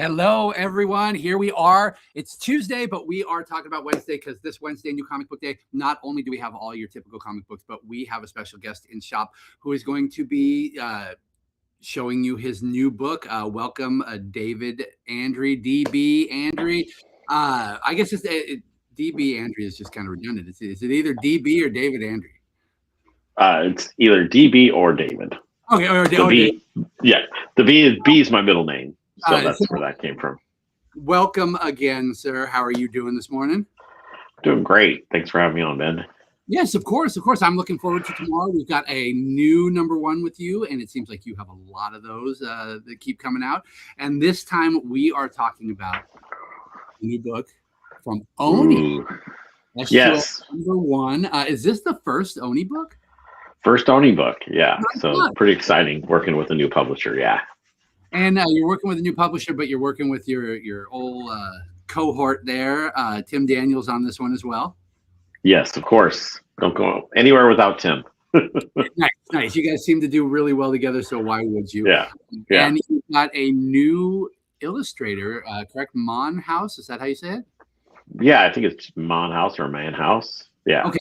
Hello, everyone. Here we are. It's Tuesday, but we are talking about Wednesday because this Wednesday, New Comic Book Day, not only do we have all your typical comic books, but we have a special guest in shop who is going to be showing you his new book. Welcome, David Andry, DB Andry. I guess DB Andry is just kind of redundant. Is it either DB or David Andry? It's either DB or David. Okay, or B, yeah, the B is my middle name. So that's where that came from. Welcome again, sir. How are you doing this morning? Doing great. Thanks for having me on, Ben. Yes, of course. Of course. I'm looking forward to tomorrow. We've got a new #1 with you, and it seems like you have a lot of those that keep coming out. And this time we are talking about a new book from Oni. Yes. #1. Is this the first Oni book? First Oni book, yeah. So it's pretty exciting working with a new publisher, yeah. And you're working with a new publisher, but you're working with your old cohort there. Tim Daniels on this one as well. Yes, of course. Don't go anywhere without Tim. Nice. You guys seem to do really well together, so why would you? Yeah. And you've got a new illustrator, correct? Mon House, is that how you say it? Yeah, I think it's Mon House or Man House. Yeah. Okay.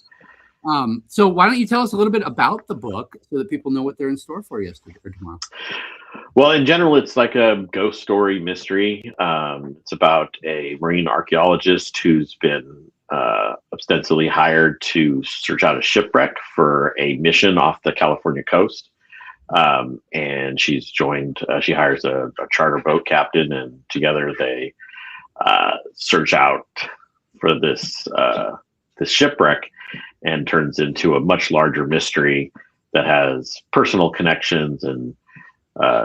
So why don't you tell us a little bit about the book so that people know what they're in store for yesterday or tomorrow? Well, in general, it's like a ghost story mystery. It's about a marine archaeologist who's been ostensibly hired to search out a shipwreck for a mission off the California coast. And she's joined, she hires a charter boat captain, and together they search out for this shipwreck, and turns into a much larger mystery that has personal connections and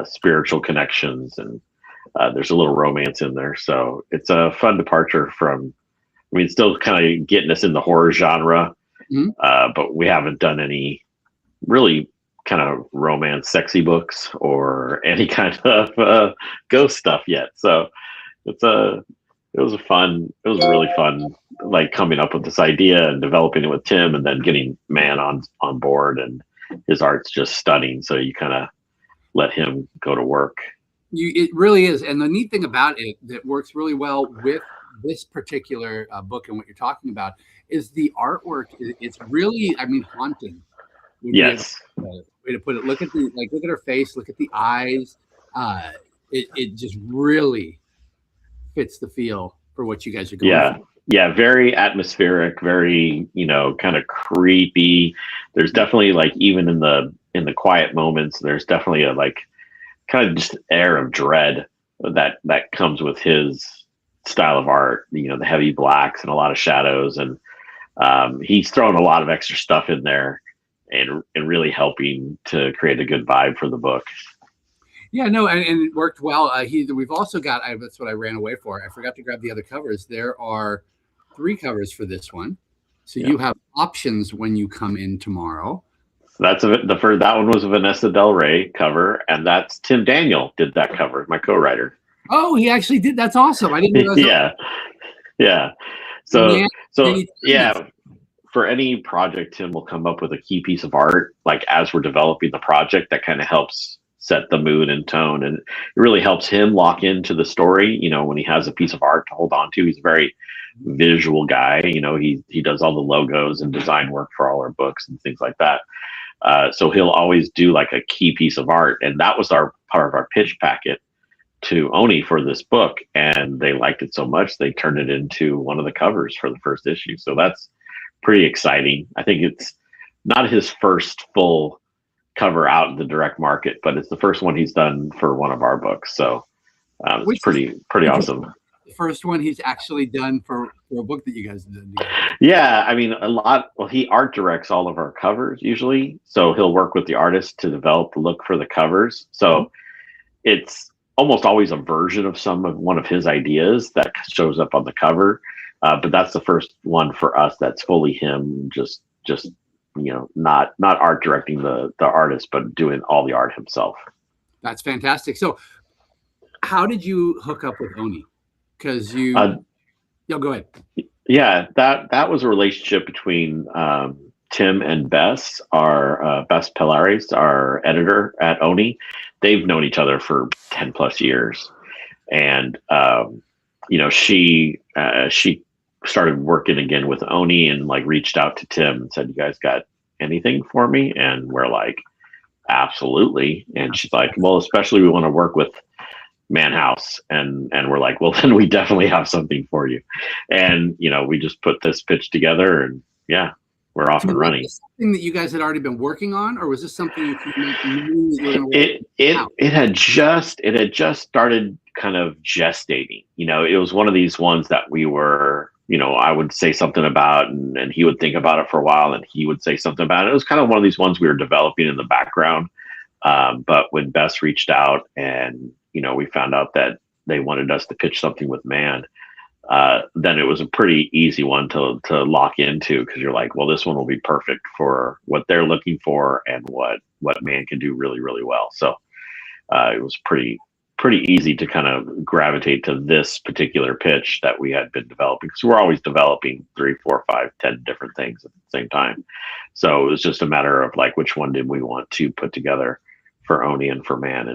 spiritual connections, and there's a little romance in there. So it's a fun departure from, I mean, still kind of getting us in the horror genre, but we haven't done any really kind of romance, sexy books or any kind of ghost stuff yet. So it was really fun, like coming up with this idea and developing it with Tim, and then getting Man on board, and his art's just stunning. So you kind of let him go to work. It really is. And the neat thing about it that works really well with this particular book and what you're talking about is the artwork. It's really, I mean, haunting. Yes. Way to put it. Look at her face, look at the eyes. It just really fits the feel for what you guys are going for. Yeah, very atmospheric, very, kind of creepy. There's definitely, like, even in the quiet moments, there's definitely a, like, kind of just air of dread that comes with his style of art, the heavy blacks and a lot of shadows, and he's thrown a lot of extra stuff in there and really helping to create a good vibe for the book. Yeah, no, and it worked well. We've also got, that's what I ran away for. I forgot to grab the other covers. There are 3 covers for this one. So you have options when you come in tomorrow. That one was a Vanessa Del Rey cover, and that's Tim Daniel did that cover, my co-writer. Oh, he actually did. That's awesome. I didn't realize. Yeah. So for any project, Tim will come up with a key piece of art, like as we're developing the project, that kind of helps set the mood and tone, and it really helps him lock into the story. When he has a piece of art to hold on to, he's a very visual guy. He does all the logos and design work for all our books and things like that. So he'll always do like a key piece of art, and that was part of our pitch packet to Oni for this book, and they liked it so much they turned it into one of the covers for the first issue. So that's pretty exciting. I think it's not his first full cover out in the direct market, but it's the first one he's done for one of our books. So it's pretty awesome. The first one he's actually done for a book that you guys did. Yeah, I mean, he art directs all of our covers usually, so he'll work with the artist to develop the look for the covers. So it's almost always a version of one of his ideas that shows up on the cover, but that's the first one for us that's fully him, just not art directing the artist, but doing all the art himself. That's fantastic. So how did you hook up with Oni? Because go ahead. Yeah, that was a relationship between Tim and Bess, Bess Pilares, our editor at Oni. They've known each other for 10 plus years. And she started working again with Oni and like reached out to Tim and said, "You guys got anything for me?" And we're like, "Absolutely." And she's like, "Well, especially we want to work with Man House." And we're like, "Well, then we definitely have something for you." And we just put this pitch together, and yeah, we're off and running. Was this something that you guys had already been working on, or was this something you knew that you were going to work it had just started kind of gestating. It was one of these ones that we were, I would say something about, and he would think about it for a while, and he would say something about it. It was kind of one of these ones we were developing in the background. But when Bess reached out and, we found out that they wanted us to pitch something with Man, then it was a pretty easy one to lock into, because you're like, well, this one will be perfect for what they're looking for and what Man can do really, really well. So it was pretty easy to kind of gravitate to this particular pitch that we had been developing, because we're always developing 3, 4, 5, 10 different things at the same time. So it was just a matter of like, which one did we want to put together for Oni and for Man,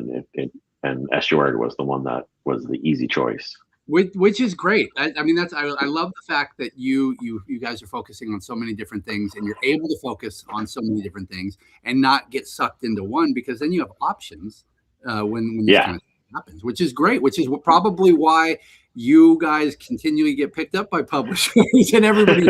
and Estuary was the one that was the easy choice. Which is great. I mean, I love the fact that you guys are focusing on so many different things, and you're able to focus on so many different things and not get sucked into one, because then you have options when this kind of happens, which is great. Which is probably why you guys continually get picked up by publishers and everybody.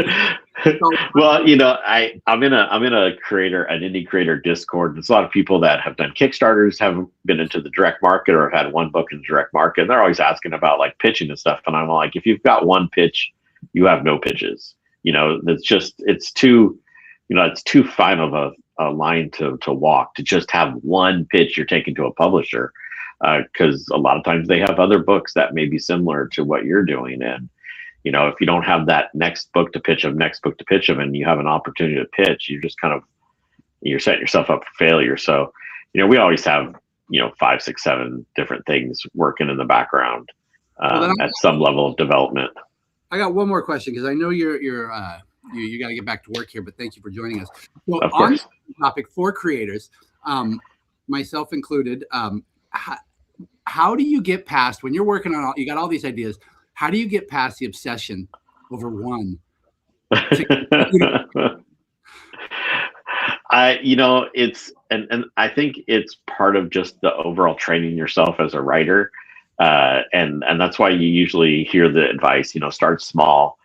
Well, I'm in an indie creator Discord. There's a lot of people that have done Kickstarters, haven't been into the direct market, or have had one book in the direct market. And they're always asking about like pitching and stuff. And I'm like, if you've got one pitch, you have no pitches. It's too fine of a line to walk to just have one pitch you're taking to a publisher. Because a lot of times they have other books that may be similar to what you're doing. And, if you don't have that next book to pitch them, and you have an opportunity to pitch, you're setting yourself up for failure. So, we always have, 5, 6, 7 different things working in the background at some level of development. I got one more question, because I know you got to get back to work here, but thank you for joining us. Well, on this topic for creators, myself included, how do you get past, when you're working on you got all these ideas, how do you get past the obsession over one? It's and I think it's part of just the overall training yourself as a writer, and that's why you usually hear the advice, start small,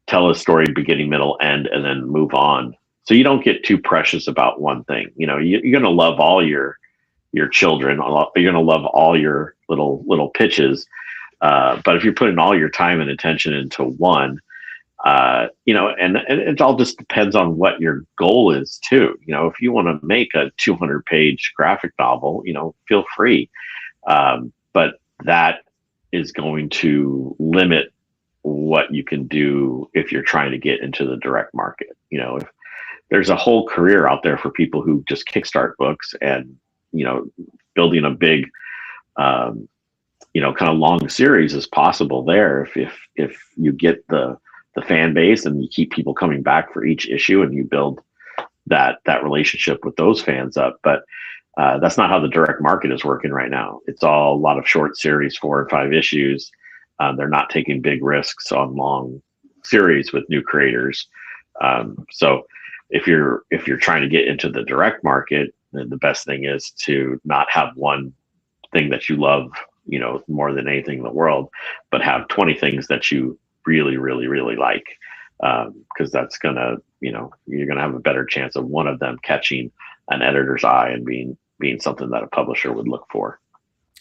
tell a story beginning, middle, end, and then move on, so you don't get too precious about one thing. You're going to love all your children, you're going to love all your little pitches, but if you're putting all your time and attention into one, and it all just depends on what your goal is too. If you want to make a 200-page graphic novel, feel free, but that is going to limit what you can do if you're trying to get into the direct market. If there's a whole career out there for people who just kickstart books, and building a big, kind of long series is possible there if you get the fan base and you keep people coming back for each issue, and you build that relationship with those fans up. But that's not how the direct market is working right now. It's all a lot of short series, 4 or 5 issues. They're not taking big risks on long series with new creators. So if you're trying to get into the direct market, the best thing is to not have one thing that you love, more than anything in the world, but have 20 things that you really, really, really like. Because that's gonna, you're gonna have a better chance of one of them catching an editor's eye and being something that a publisher would look for.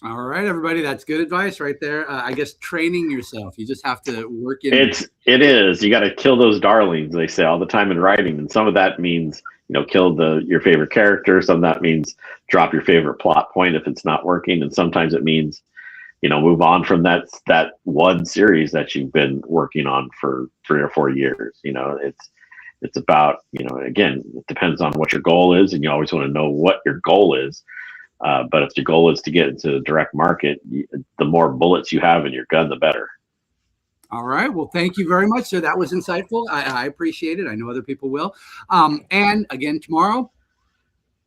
All right, everybody, that's good advice right there. I guess training yourself, you just have to work in. It is. You got to kill those darlings, they say all the time in writing, and some of that means kill your favorite character. Some of that means drop your favorite plot point if it's not working, and sometimes it means move on from that one series that you've been working on for 3 or 4 years. It's about again, it depends on what your goal is, and you always want to know what your goal is. But if the goal is to get into the direct market, the more bullets you have in your gun, the better. All right. Well, thank you very much, sir. That was insightful. I appreciate it. I know other people will. And again, tomorrow,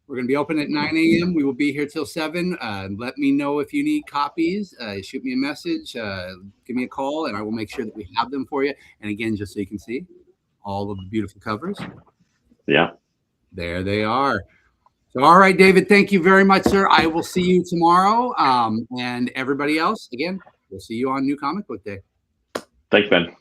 We're going to be open at 9 a.m. We will be here till 7. Let me know if you need copies. Shoot me a message. Give me a call, and I will make sure that we have them for you. And again, just so you can see all of the beautiful covers. Yeah. There they are. So, all right, David, thank you very much, sir. I will see you tomorrow. And everybody else, again, we'll see you on New Comic Book Day. Thanks, Ben.